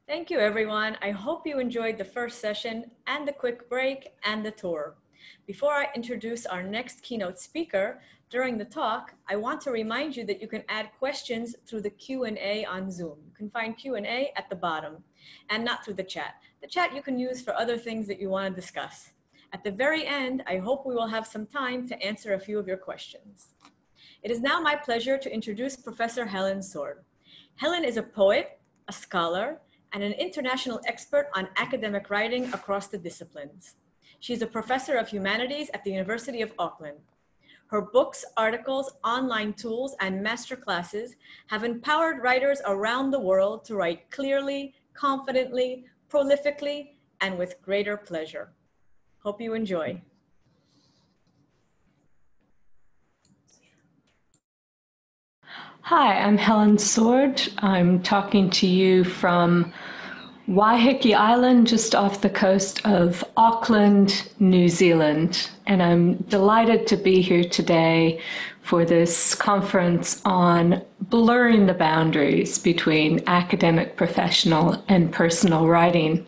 Thank you, everyone. I hope you enjoyed the first session and the quick break and the tour. Before I introduce our next keynote speaker, during the talk, I want to remind you that you can add questions through the Q&A on Zoom. You can find Q&A at the bottom and not through the chat. The chat you can use for other things that you want to discuss. At the very end, I hope we will have some time to answer a few of your questions. It is now my pleasure to introduce Professor Helen Sword. Helen is a poet, a scholar, and an international expert on academic writing across the disciplines. She is a professor of humanities at the University of Auckland. Her books, articles, online tools, and masterclasses have empowered writers around the world to write clearly, confidently, prolifically, and with greater pleasure. Hope you enjoy. Hi, I'm Helen Sword. I'm talking to you from Waiheke Island, just off the coast of Auckland, New Zealand. And I'm delighted to be here today for this conference on blurring the boundaries between academic, professional, and personal writing.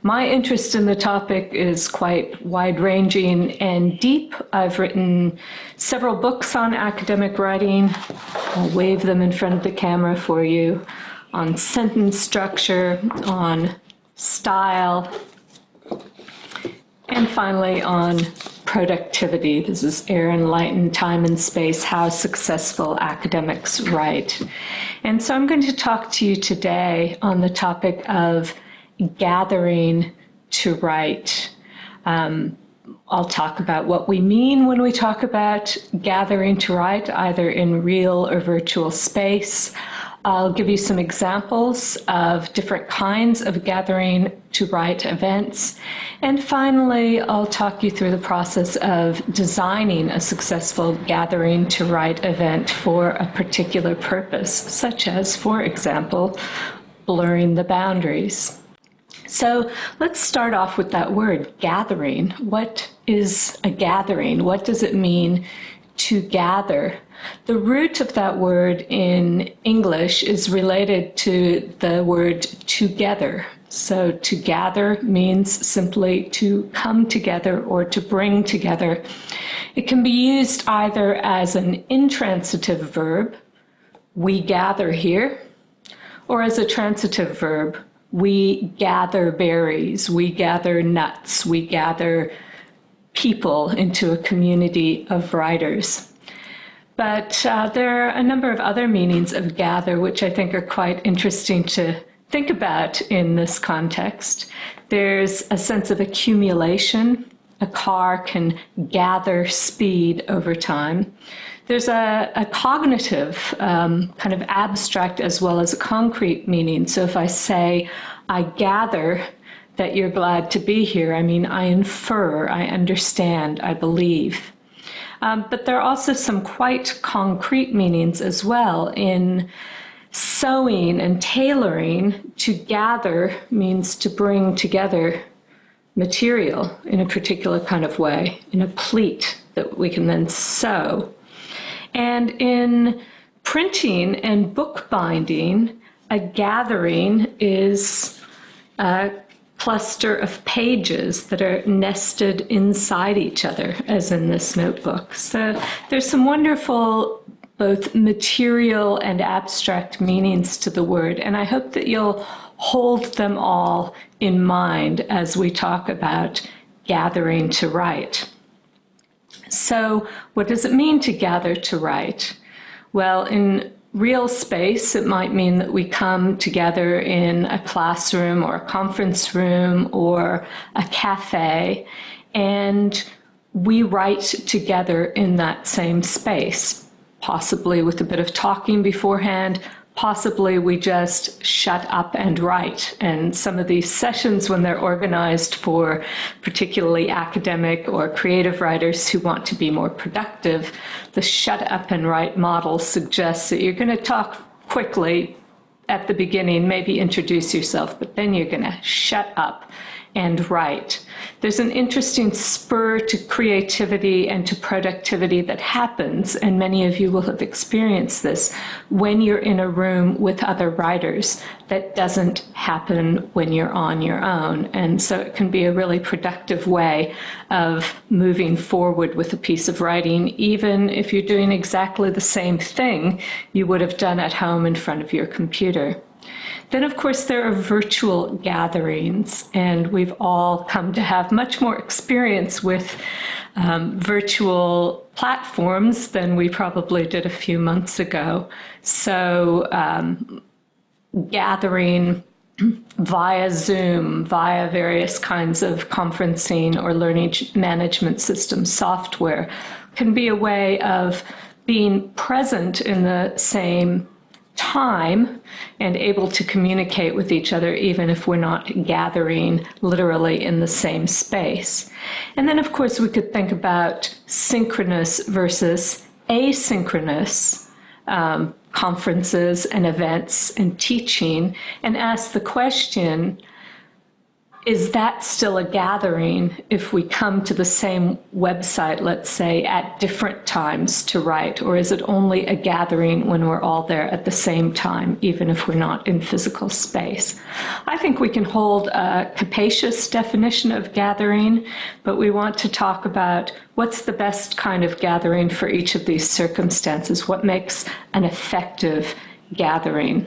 My interest in the topic is quite wide-ranging and deep. I've written several books on academic writing. I'll wave them in front of the camera for you, on sentence structure, on style, and finally on productivity. This is Air and Light and Time and Space, How Successful Academics Write. And so I'm going to talk to you today on the topic of gathering to write. I'll talk about what we mean when we talk about gathering to write, either in real or virtual space. I'll give you some examples of different kinds of gathering to write events. And finally, I'll talk you through the process of designing a successful gathering to write event for a particular purpose, such as, for example, blurring the boundaries. So let's start off with that word, gathering. What is a gathering? What does it mean to gather? The root of that word in English is related to the word together. So to gather means simply to come together or to bring together. It can be used either as an intransitive verb, we gather here, or as a transitive verb, we gather berries, we gather nuts, we gather people into a community of writers. But there are a number of other meanings of gather, which I think are quite interesting to think about in this context. There's a sense of accumulation. A car can gather speed over time. There's a cognitive, kind of abstract as well as a concrete meaning. So if I say, I gather that you're glad to be here, I mean, I infer, I understand, I believe. But there are also some quite concrete meanings as well. In sewing and tailoring, to gather means to bring together material in a particular kind of way, in a pleat that we can then sew. And in printing and bookbinding, a gathering is a cluster of pages that are nested inside each other, as in this notebook. So there's some wonderful both material and abstract meanings to the word, and I hope that you'll hold them all in mind as we talk about gathering to write. So what does it mean to gather to write? Well, in real space, it might mean that we come together in a classroom or a conference room or a cafe, and we write together in that same space, possibly with a bit of talking beforehand. Possibly we just shut up and write. And some of these sessions, when they're organized for particularly academic or creative writers who want to be more productive, the shut up and write model suggests that you're going to talk quickly at the beginning, maybe introduce yourself, but then you're going to shut up and write. There's an interesting spur to creativity and to productivity that happens, and many of you will have experienced this, when you're in a room with other writers. That doesn't happen when you're on your own. And so it can be a really productive way of moving forward with a piece of writing, even if you're doing exactly the same thing you would have done at home in front of your computer. Then, of course, there are virtual gatherings, and we've all come to have much more experience with virtual platforms than we probably did a few months ago. So gathering via Zoom, via various kinds of conferencing or learning management system software can be a way of being present in the same time and able to communicate with each other even if we're not gathering literally in the same space. And then, of course, we could think about synchronous versus asynchronous conferences and events and teaching, and ask the question, is that still a gathering if we come to the same website, let's say, at different times to write? Or is it only a gathering when we're all there at the same time, even if we're not in physical space? I think we can hold a capacious definition of gathering, but we want to talk about what's the best kind of gathering for each of these circumstances, what makes an effective gathering.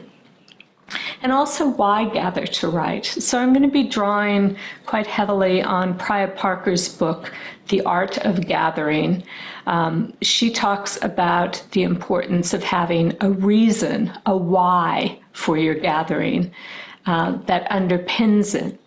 And also, why gather to write? So I'm going to be drawing quite heavily on Priya Parker's book, The Art of Gathering. She talks about the importance of having a reason, a why for your gathering that underpins it.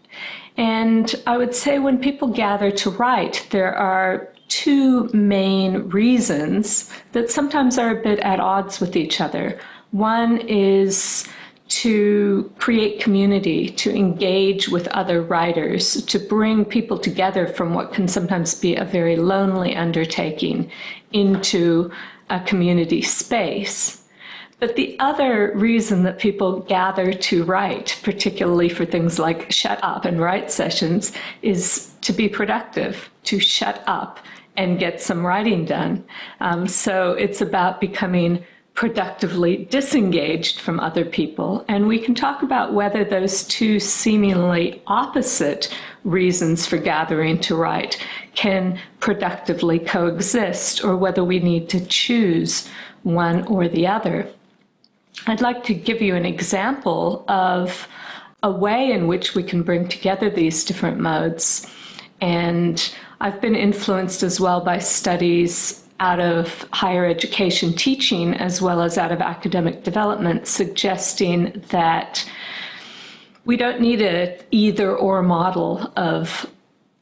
And I would say when people gather to write, there are two main reasons that sometimes are a bit at odds with each other. One is to create community, to engage with other writers, to bring people together from what can sometimes be a very lonely undertaking into a community space. But the other reason that people gather to write, particularly for things like shut up and write sessions, is to be productive, to shut up and get some writing done. So it's about becoming productively disengaged from other people. And we can talk about whether those two seemingly opposite reasons for gathering to write can productively coexist, or whether we need to choose one or the other. I'd like to give you an example of a way in which we can bring together these different modes. And I've been influenced as well by studies out of higher education teaching as well as out of academic development, suggesting that we don't need an either-or model of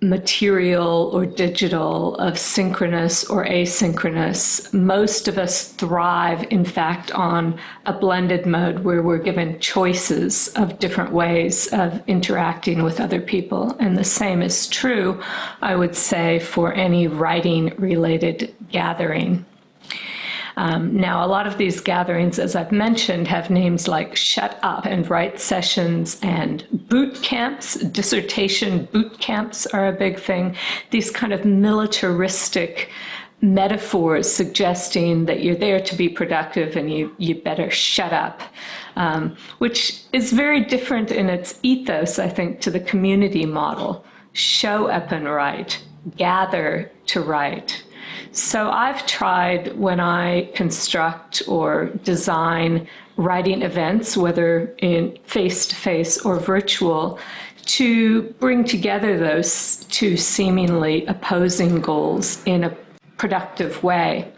material or digital, of synchronous or asynchronous. Most of us thrive, in fact, on a blended mode where we're given choices of different ways of interacting with other people. And the same is true, I would say, for any writing-related gathering. Now, a lot of these gatherings, as I've mentioned, have names like Shut Up and Write Sessions and boot camps. Dissertation boot camps are a big thing. These kind of militaristic metaphors suggesting that you're there to be productive and you better shut up, which is very different in its ethos, I think, to the community model. Show up and write, gather to write. So I've tried, when I construct or design writing events, whether in face-to-face or virtual, to bring together those two seemingly opposing goals in a productive way.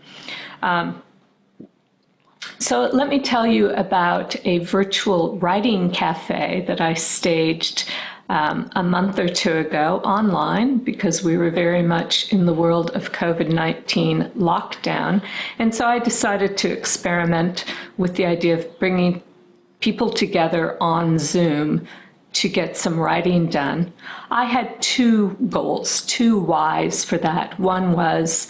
So let me tell you about a virtual writing cafe that I staged a month or two ago online, because we were very much in the world of COVID-19 lockdown. And so I decided to experiment with the idea of bringing people together on Zoom to get some writing done. I had two goals, two whys for that. One was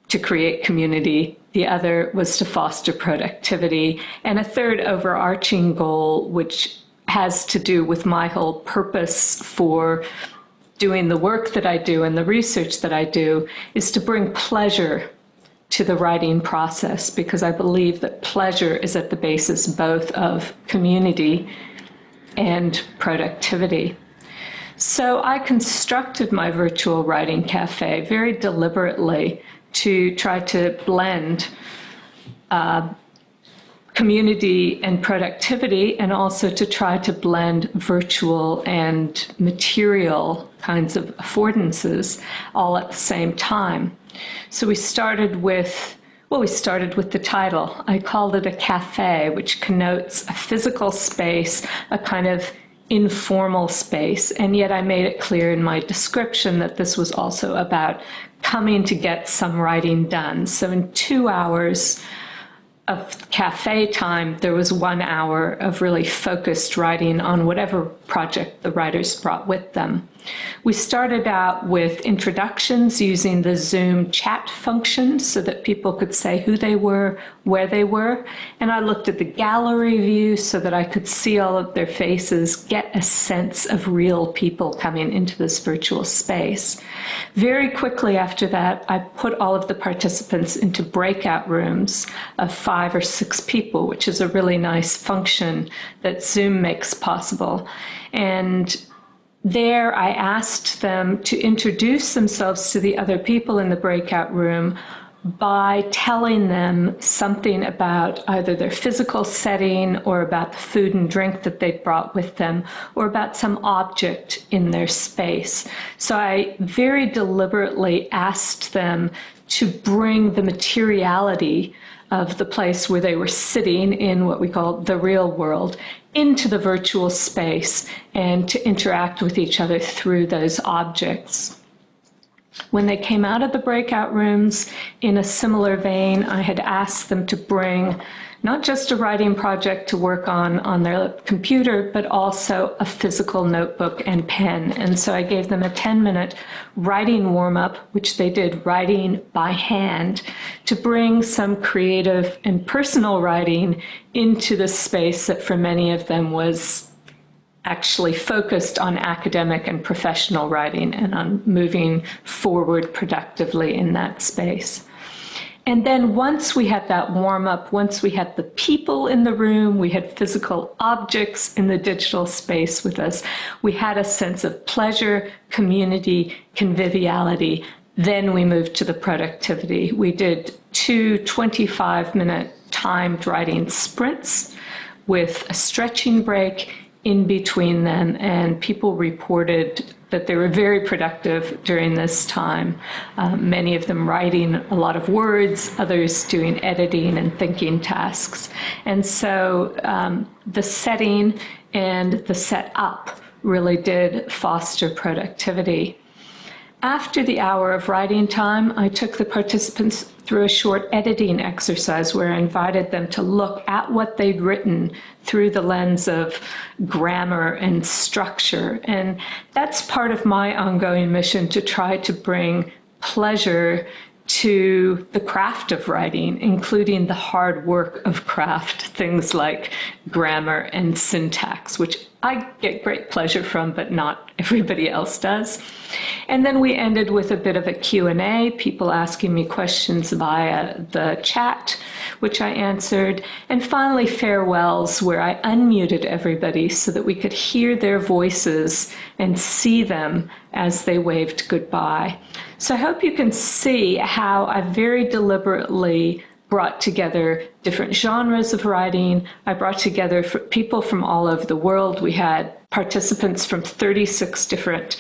to create community. The other was to foster productivity. And a third overarching goal, which has to do with my whole purpose for doing the work that I do and the research that I do, is to bring pleasure to the writing process, because I believe that pleasure is at the basis both of community and productivity. So I constructed my virtual writing cafe very deliberately to try to blend community and productivity, and also to try to blend virtual and material kinds of affordances all at the same time. So we started with the title. I called it a cafe, which connotes a physical space, a kind of informal space, and yet I made it clear in my description that this was also about coming to get some writing done. So in 2 hours of cafe time, there was 1 hour of really focused writing on whatever project the writers brought with them. We started out with introductions using the Zoom chat function so that people could say who they were, where they were, and I looked at the gallery view so that I could see all of their faces, get a sense of real people coming into this virtual space. Very quickly after that, I put all of the participants into breakout rooms of 5 or 6 people, which is a really nice function that Zoom makes possible. And there, I asked them to introduce themselves to the other people in the breakout room by telling them something about either their physical setting or about the food and drink that they brought with them, or about some object in their space. So I very deliberately asked them to bring the materiality of the place where they were sitting in what we call the real world into the virtual space, and to interact with each other through those objects. When they came out of the breakout rooms, in a similar vein, I had asked them to bring not just a writing project to work on their computer, but also a physical notebook and pen. And so I gave them a 10-minute writing warm-up, which they did writing by hand, to bring some creative and personal writing into the space that for many of them was actually focused on academic and professional writing and on moving forward productively in that space. And then once we had that warm-up, once we had the people in the room, we had physical objects in the digital space with us, we had a sense of pleasure, community, conviviality. Then we moved to the productivity. We did 2 25-minute timed writing sprints with a stretching break in between them, and people reported that they were very productive during this time, many of them writing a lot of words, others doing editing and thinking tasks. And so the setting and the setup really did foster productivity. After the hour of writing time, I took the participants through a short editing exercise where I invited them to look at what they'd written through the lens of grammar and structure. And that's part of my ongoing mission, to try to bring pleasure to the craft of writing, including the hard work of craft, things like grammar and syntax, which I get great pleasure from, but not everybody else does. And then we ended with a bit of a Q&A, people asking me questions via the chat, which I answered, and finally farewells, where I unmuted everybody so that we could hear their voices and see them as they waved goodbye. So I hope you can see how I very deliberately brought together different genres of writing. I brought together people from all over the world. We had participants from 36 different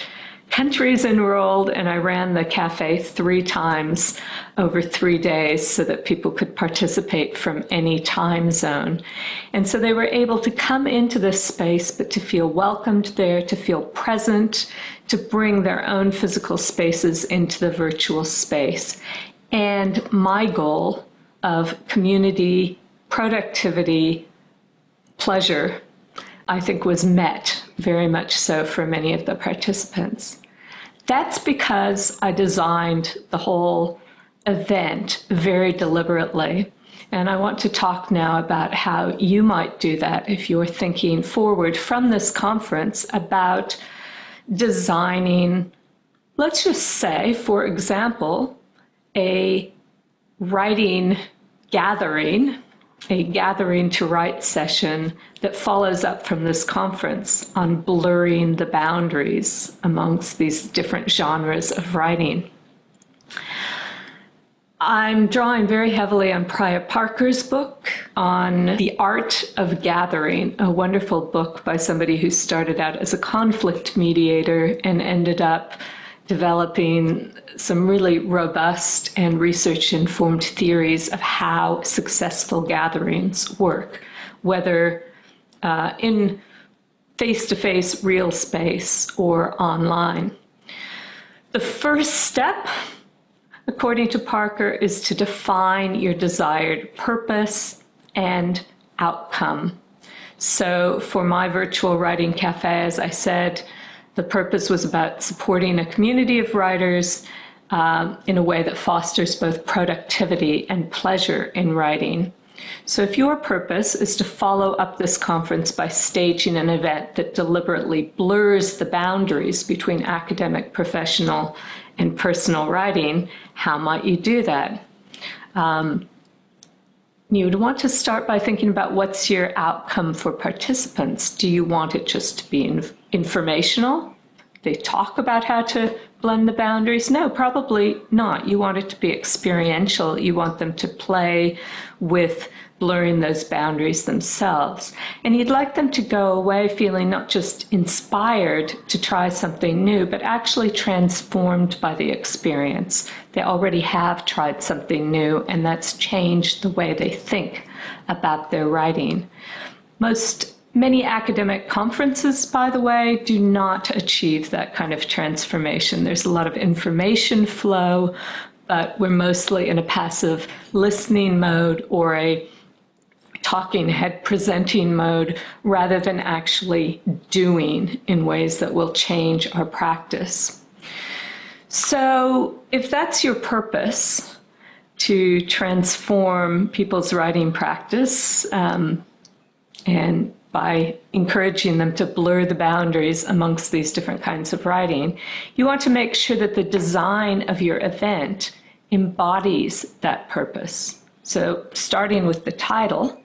countries enrolled, and I ran the cafe 3 times over 3 days so that people could participate from any time zone. And so they were able to come into this space, but to feel welcomed there, to feel present, to bring their own physical spaces into the virtual space. And my goal of community, productivity, pleasure, I think was met very much so for many of the participants. That's because I designed the whole event very deliberately. And I want to talk now about how you might do that if you're thinking forward from this conference about designing, let's just say, for example, a writing gathering, a gathering to write session that follows up from this conference on blurring the boundaries amongst these different genres of writing. I'm drawing very heavily on Prof. Parker's book on the art of gathering, a wonderful book by somebody who started out as a conflict mediator and ended up developing some really robust and research-informed theories of how successful gatherings work, whether in face-to-face real space or online. The first step, according to Parker, is to define your desired purpose and outcome. So for my virtual writing cafe, as I said, the purpose was about supporting a community of writers in a way that fosters both productivity and pleasure in writing. So if your purpose is to follow up this conference by staging an event that deliberately blurs the boundaries between academic, professional, and personal writing, how might you do that? You would want to start by thinking about what's your outcome for participants. Do you want it just to be informational? They talk about how to blend the boundaries? No, probably not. You want it to be experiential. You want them to play with blurring those boundaries themselves. And you'd like them to go away feeling not just inspired to try something new, but actually transformed by the experience. They already have tried something new, and that's changed the way they think about their writing. Many academic conferences, by the way, do not achieve that kind of transformation. There's a lot of information flow, but we're mostly in a passive listening mode or a talking head presenting mode rather than actually doing in ways that will change our practice. So if that's your purpose, to transform people's writing practice, and by encouraging them to blur the boundaries amongst these different kinds of writing, you want to make sure that the design of your event embodies that purpose. So starting with the title,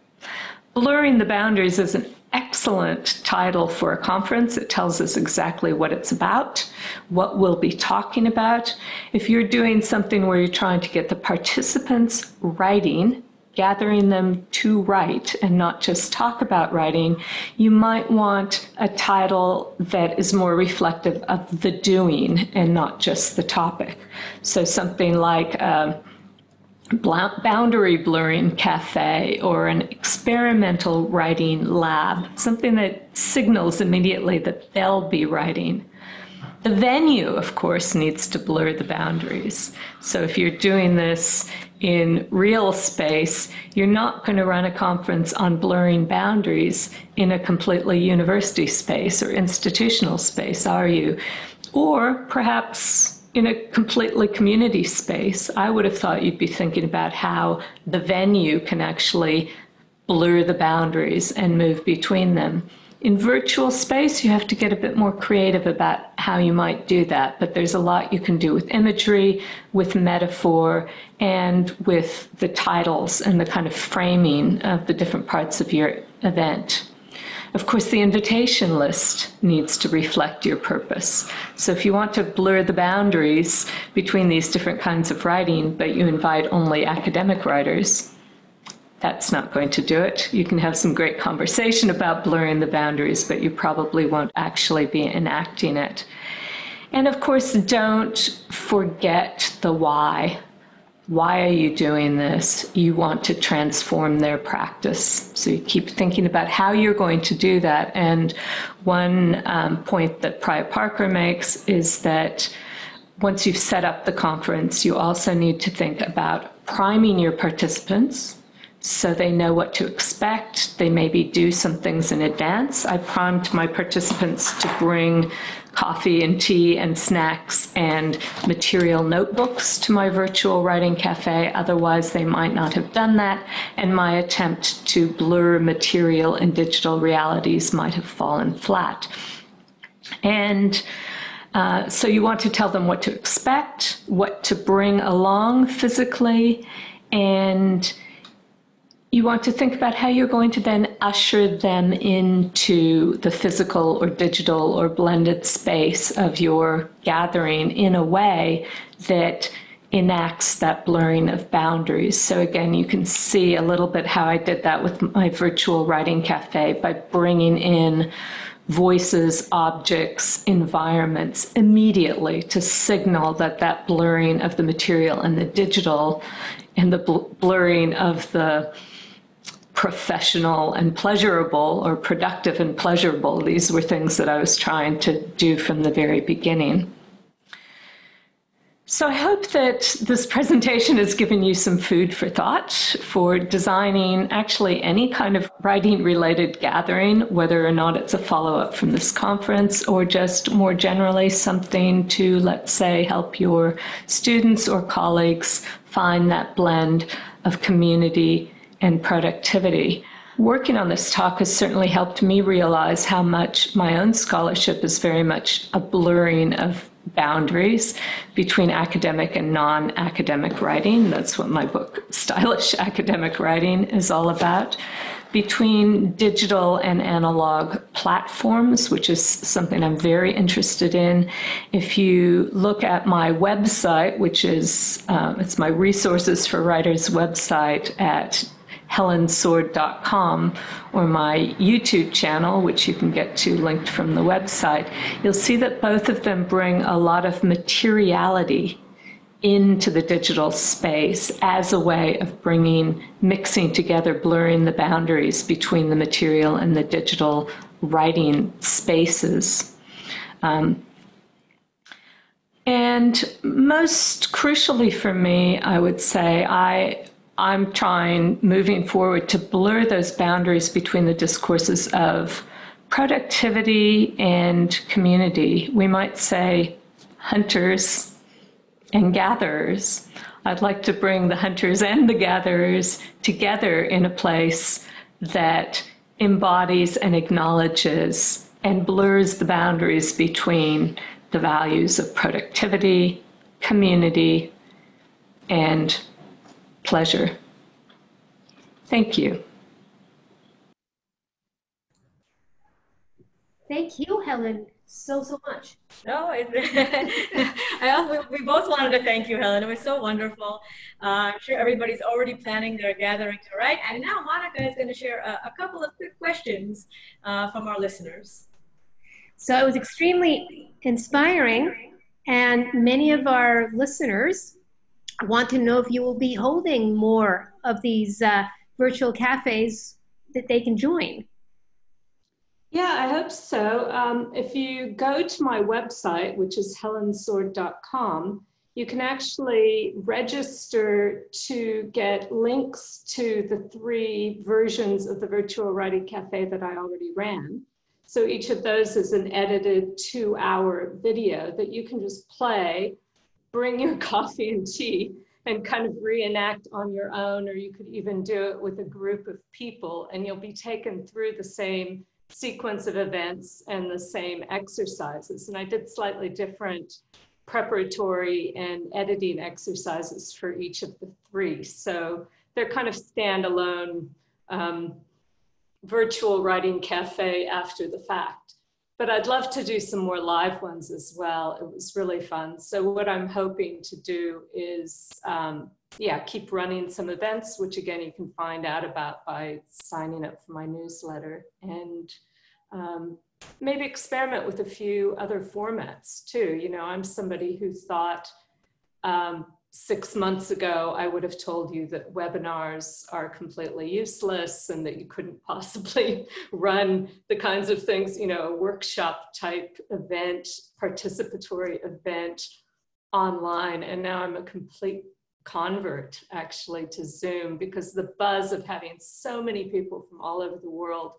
Blurring the Boundaries is an excellent title for a conference. It tells us exactly what it's about, what we'll be talking about. If you're doing something where you're trying to get the participants writing, gathering them to write and not just talk about writing, you might want a title that is more reflective of the doing and not just the topic. So something like Boundary Blurring Cafe or an experimental writing lab, something that signals immediately that they'll be writing. The venue, of course, needs to blur the boundaries. So if you're doing this in real space, you're not going to run a conference on blurring boundaries in a completely university space or institutional space, are you? Or perhaps in a completely community space. I would have thought you'd be thinking about how the venue can actually blur the boundaries and move between them. In virtual space, you have to get a bit more creative about how you might do that, but there's a lot you can do with imagery, with metaphor, and with the titles and the kind of framing of the different parts of your event. Of course, the invitation list needs to reflect your purpose. So if you want to blur the boundaries between these different kinds of writing, but you invite only academic writers, that's not going to do it. You can have some great conversation about blurring the boundaries, but you probably won't actually be enacting it. And of course, don't forget the why. Why are you doing this? You want to transform their practice. So you keep thinking about how you're going to do that. And one point that Prof. Parker makes is that once you've set up the conference, you also need to think about priming your participants so they know what to expect. They maybe do some things in advance. I primed my participants to bring coffee and tea and snacks and material notebooks to my virtual writing cafe. Otherwise, they might not have done that, and my attempt to blur material and digital realities might have fallen flat. And so you want to tell them what to expect, what to bring along physically, and you want to think about how you're going to then usher them into the physical or digital or blended space of your gathering in a way that enacts that blurring of boundaries. So again, you can see a little bit how I did that with my virtual writing cafe by bringing in voices, objects, environments immediately to signal that that blurring of the material and the digital and the blurring of the professional and pleasurable, or productive and pleasurable. These were things that I was trying to do from the very beginning. So I hope that this presentation has given you some food for thought for designing actually any kind of writing-related gathering, whether or not it's a follow-up from this conference or just more generally something to, let's say, help your students or colleagues find that blend of community and productivity. Working on this talk has certainly helped me realize how much my own scholarship is very much a blurring of boundaries between academic and non-academic writing. That's what my book, Stylish Academic Writing, is all about. Between digital and analog platforms, which is something I'm very interested in. If you look at my website, which is, it's my Resources for Writers website at HelenSword.com, or my YouTube channel, which you can get to linked from the website, you'll see that both of them bring a lot of materiality into the digital space as a way of mixing together, blurring the boundaries between the material and the digital writing spaces. And most crucially for me, I would say, I'm trying, moving forward, to blur those boundaries between the discourses of productivity and community. We might say hunters and gatherers. I'd like to bring the hunters and the gatherers together in a place that embodies and acknowledges and blurs the boundaries between the values of productivity, community, and pleasure. Thank you. Thank you, Helen, so much. No, we both wanted to thank you, Helen. It was so wonderful. I'm sure everybody's already planning their gathering to write. And now Monica is going to share a couple of quick questions from our listeners. So it was extremely inspiring, and many of our listeners want to know if you will be holding more of these virtual cafes that they can join. Yeah, I hope so. If you go to my website, which is HelenSword.com, you can actually register to get links to the 3 versions of the virtual writing cafe that I already ran. So each of those is an edited 2-hour video that you can just play, bring your coffee and tea, and kind of reenact on your own, or you could even do it with a group of people, and you'll be taken through the same sequence of events and the same exercises. And I did slightly different preparatory and editing exercises for each of the 3. So they're kind of standalone virtual writing cafe after the fact. But I'd love to do some more live ones as well. It was really fun. So what I'm hoping to do is, keep running some events, which again, you can find out about by signing up for my newsletter, and maybe experiment with a few other formats too. You know, I'm somebody who thought 6 months ago, I would have told you that webinars are completely useless and that you couldn't possibly run the kinds of things, you know, a workshop type event, participatory event online. And now I'm a complete convert actually to Zoom, because the buzz of having so many people from all over the world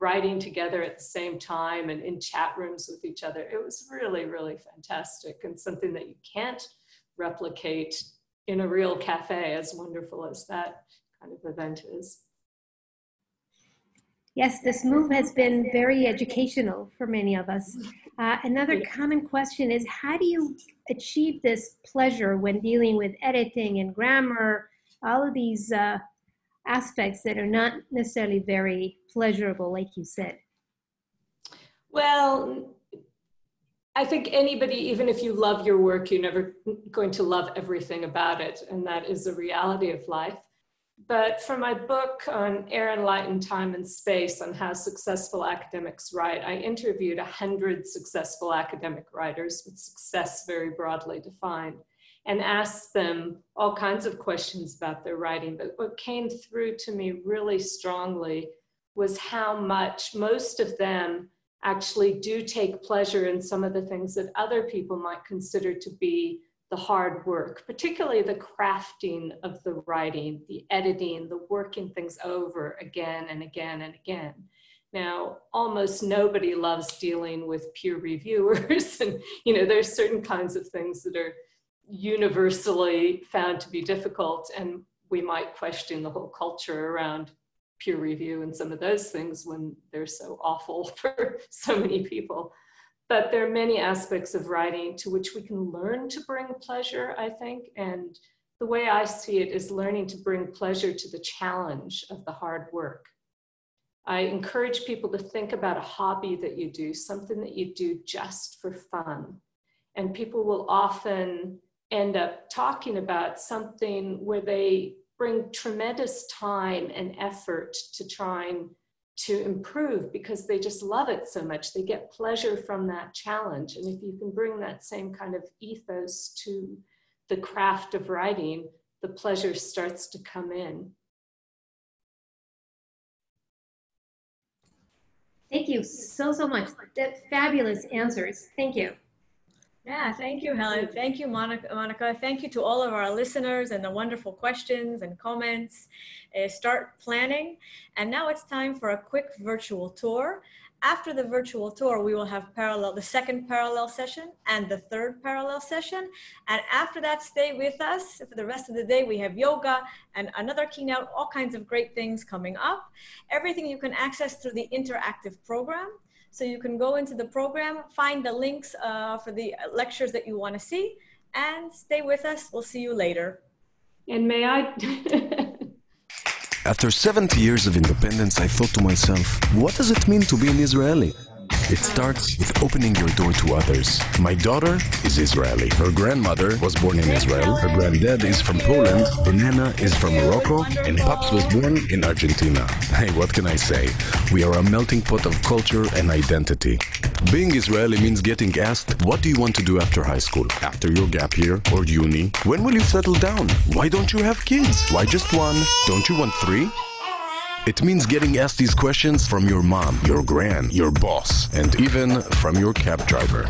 writing together at the same time and in chat rooms with each other, it was really, really fantastic, and something that you can't replicate in a real cafe, as wonderful as that kind of event is. Yes, this move has been very educational for many of us. Another common question is, how do you achieve this pleasure when dealing with editing and grammar, all of these aspects that are not necessarily very pleasurable, like you said? Well, I think anybody, even if you love your work, you're never going to love everything about it, and that is the reality of life. But for my book on Air and Light and Time and Space, on how successful academics write, I interviewed 100 successful academic writers with success very broadly defined, and asked them all kinds of questions about their writing. But what came through to me really strongly was how much most of them actually do take pleasure in some of the things that other people might consider to be the hard work, particularly the crafting of the writing, the editing, the working things over again and again and again. Now, almost nobody loves dealing with peer reviewers, and there's certain kinds of things that are universally found to be difficult, and we might question the whole culture around peer review and some of those things when they're so awful for so many people. But there are many aspects of writing to which we can learn to bring pleasure, I think. And the way I see it is learning to bring pleasure to the challenge of the hard work. I encourage people to think about a hobby that you do, something that you do just for fun. And people will often end up talking about something where they bring tremendous time and effort to trying to improve because they just love it so much. They get pleasure from that challenge. And if you can bring that same kind of ethos to the craft of writing, the pleasure starts to come in. Thank you so much. Fabulous answers. Thank you. Yeah, thank you, Helen. Thank you, Monica. Thank you to all of our listeners and the wonderful questions and comments. Start planning. And now it's time for a quick virtual tour. After the virtual tour, we will have the second parallel session and the third parallel session. And after that, stay with us. For the rest of the day, we have yoga and another keynote, all kinds of great things coming up. Everything you can access through the interactive program. So you can go into the program, find the links for the lectures that you want to see, and stay with us. We'll see you later. And may I... After 70 years of independence, I thought to myself, what does it mean to be an Israeli? It starts with opening your door to others. My daughter is Israeli. Her grandmother was born in Israel. Her granddad is from Poland. Nana is from Morocco. And Pops was born in Argentina. Hey, what can I say? We are a melting pot of culture and identity. Being Israeli means getting asked, what do you want to do after high school? After your gap year or uni? When will you settle down? Why don't you have kids? Why just one? Don't you want 3? It means getting asked these questions from your mom, your gran, your boss, and even from your cab driver.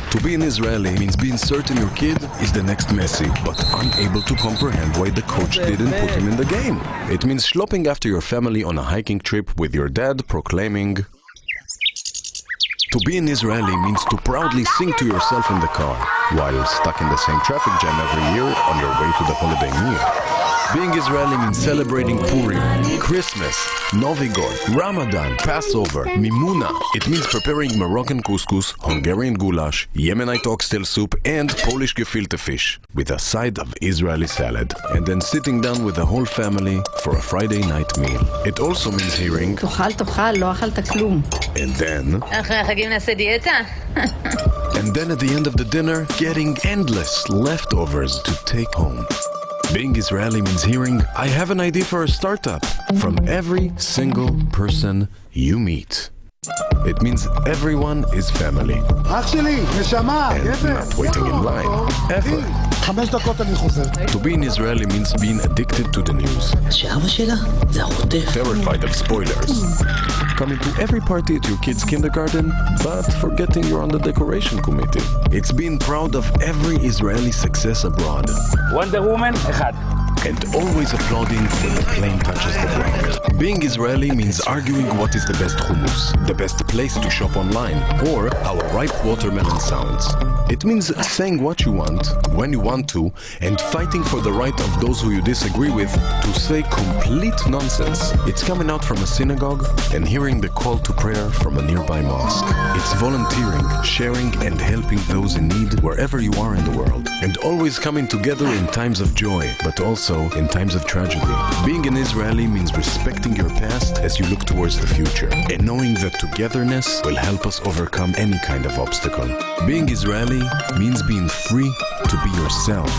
To be an Israeli means being certain your kid is the next Messi, but unable to comprehend why the coach didn't put him in the game. It means schlopping after your family on a hiking trip with your dad proclaiming... To be an Israeli means to proudly sing to yourself in the car, while stuck in the same traffic jam every year on your way to the holiday meal. Being Israeli means celebrating Purim, Christmas, Novi God, Ramadan, Passover, Mimuna. It means preparing Moroccan couscous, Hungarian goulash, Yemenite oxtail soup, and Polish gefilte fish, with a side of Israeli salad, and then sitting down with the whole family for a Friday night meal. It also means hearing, and then, and then at the end of the dinner, getting endless leftovers to take home. Being Israeli means hearing, I have an idea for a startup, from every single person you meet. It means everyone is family. And not waiting in line, ever. To be an Israeli means being addicted to the news. Terrified of spoilers. coming to every party at your kid's kindergarten, but forgetting you're on the decoration committee. It's being proud of every Israeli success abroad. Wonder Woman, אחד. And always applauding when the plane touches the ground. Being Israeli means arguing what is the best hummus, the best place to shop online, or how a ripe watermelon sounds. It means saying what you want, when you want to, and fighting for the right of those who you disagree with to say complete nonsense. It's coming out from a synagogue and hearing the call to prayer from a nearby mosque. It's volunteering, sharing, and helping those in need wherever you are in the world. And always coming together in times of joy, but also in times of tragedy. Being an Israeli means respecting your past as you look towards the future, and knowing that togetherness will help us overcome any kind of obstacle. Being Israeli means being free to be yourself,